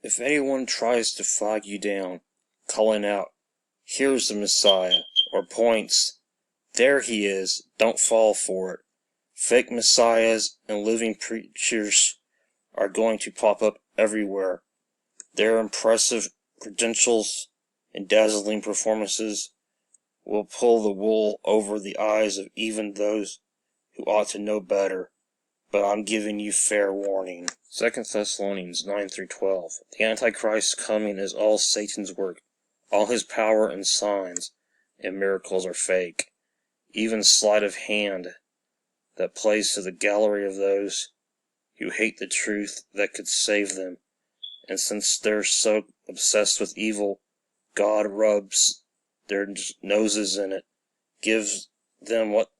If anyone tries to flag you down, calling out, "Here's the Messiah," or points, "There he is," don't fall for it. Fake messiahs and living preachers are going to pop up everywhere. Their impressive credentials and dazzling performances will pull the wool over the eyes of even those who ought to know better. But I'm giving you fair warning. 2 Thessalonians 9-12. The Antichrist's coming is all Satan's work. All his power and signs and miracles are fake. Even sleight of hand that plays to the gallery of those who hate the truth that could save them. And since they're so obsessed with evil, God rubs their noses in it, gives them what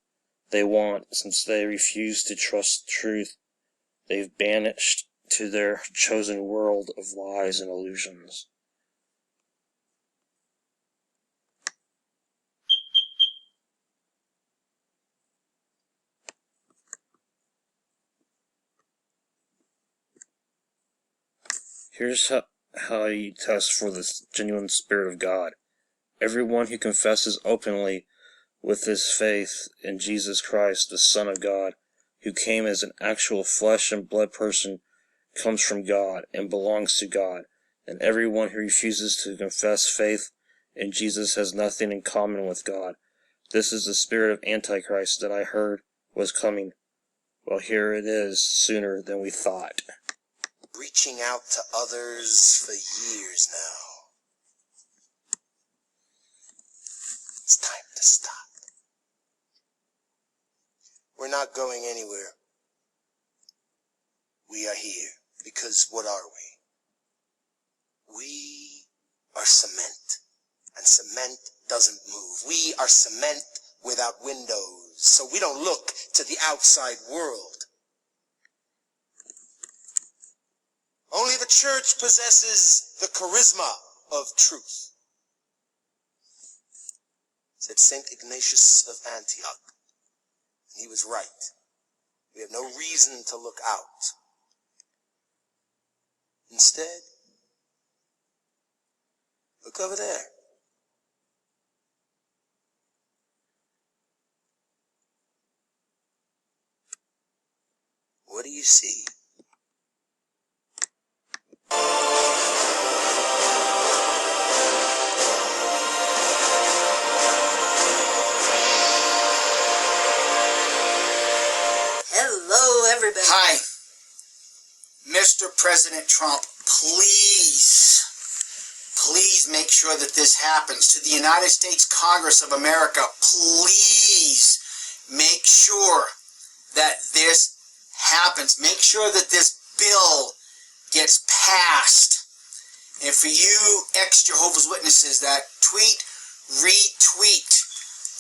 they want. Since they refuse to trust truth, they've banished to their chosen world of lies and illusions. Here's how you test for the genuine Spirit of God. Everyone who confesses openly with his faith in Jesus Christ, the Son of God, who came as an actual flesh and blood person, comes from God and belongs to God. And everyone who refuses to confess faith in Jesus has nothing in common with God. This is the spirit of Antichrist that I heard was coming. Well, here it is, sooner than we thought. Reaching out to others for years now. It's time to stop. We're not going anywhere. We are here because what are we? We are cement, and cement doesn't move. We are cement without windows, so we don't look to the outside world. Only the church possesses the charisma of truth, said St. Ignatius of Antioch. And he was right. We have no reason to look out. Instead, look over there. What do you see? Hello, everybody. Hi. Mr. President Trump, please make sure that this happens. To the United States Congress of America, please make sure that this happens. Make sure that this bill gets passed. And for you ex-Jehovah's Witnesses that tweet, retweet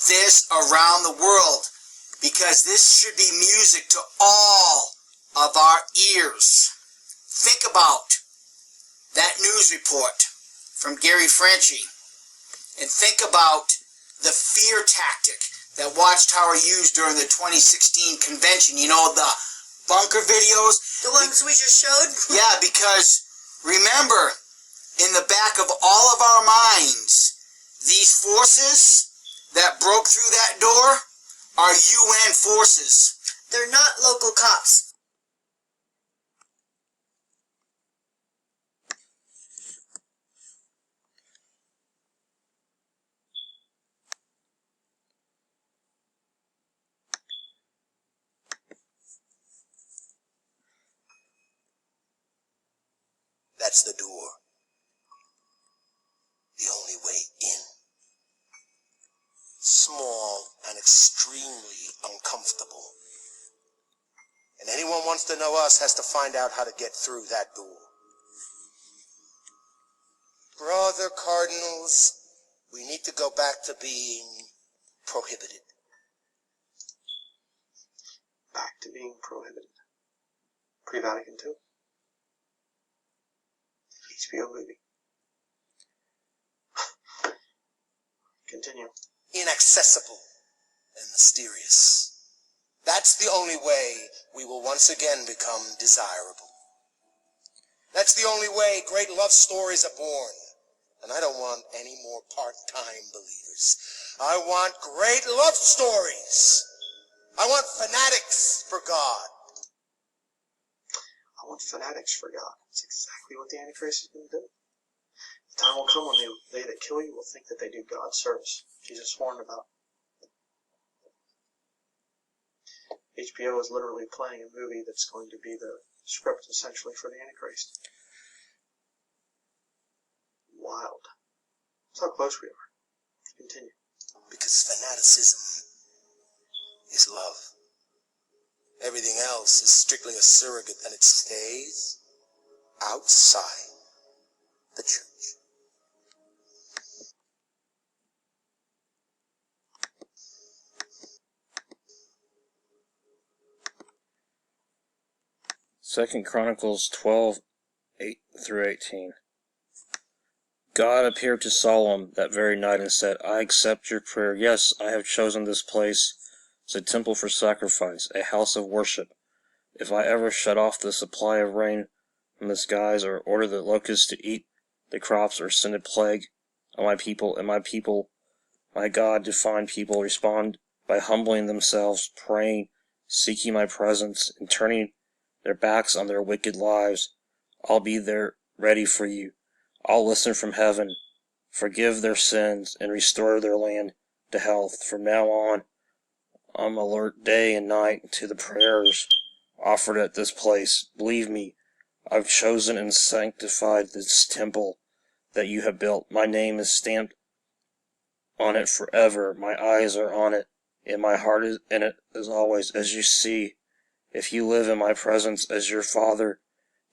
this around the world, because this should be music to all of our ears. Think about that news report from Gary Franchi, and think about the fear tactic that Watchtower used during the 2016 convention. You know, the bunker videos? The ones we just showed? Yeah, because remember, in the back of all of our minds, these forces that broke through that door are UN forces. They're not local cops. That's the door. The only way in. Small and extremely uncomfortable. And anyone wants to know us has to find out how to get through that door. Brother Cardinals, we need to go back to being prohibited. Back to being prohibited. Pre-Vatican II? HBO movie. Continue. Inaccessible and mysterious. That's the only way we will once again become desirable. That's the only way great love stories are born. And I don't want any more part-time believers. I want great love stories. I want fanatics for God. I want fanatics for God. That's exactly what the Antichrist is going to do. The time will come when they that kill you will think that they do God's service. Jesus warned about. HBO is literally playing a movie that's going to be the script, essentially, for the Antichrist. Wild. That's how close we are. Continue. Because fanaticism is love. Everything else is strictly a surrogate, and it stays outside the church. Second Chronicles 12:8-18. God appeared to Solomon that very night and said, I accept your prayer. Yes, I have chosen this place as a temple for sacrifice, a house of worship. If I ever shut off the supply of rain from the skies, or order the locusts to eat the crops, or send a plague on my people, and my people, my God-defined people, respond by humbling themselves, praying, seeking my presence, and turning their backs on their wicked lives, I'll be there ready for you. I'll listen from heaven, forgive their sins, and restore their land to health. From now on, I'm alert day and night to the prayers offered at this place. Believe me, I've chosen and sanctified this temple that you have built. My name is stamped on it forever. My eyes are on it, and my heart is in it as always. As you see, if you live in my presence as your father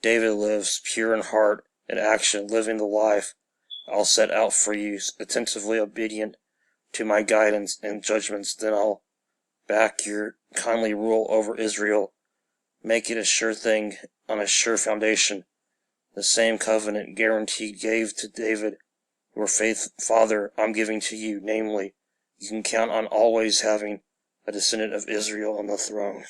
David lives, pure in heart and action, living the life I'll set out for you, attentively obedient to my guidance and judgments, then I'll back your kindly rule over Israel, make it a sure thing on a sure foundation. The same covenant guarantee gave to David, your father, I'm giving to you, namely, you can count on always having a descendant of Israel on the throne.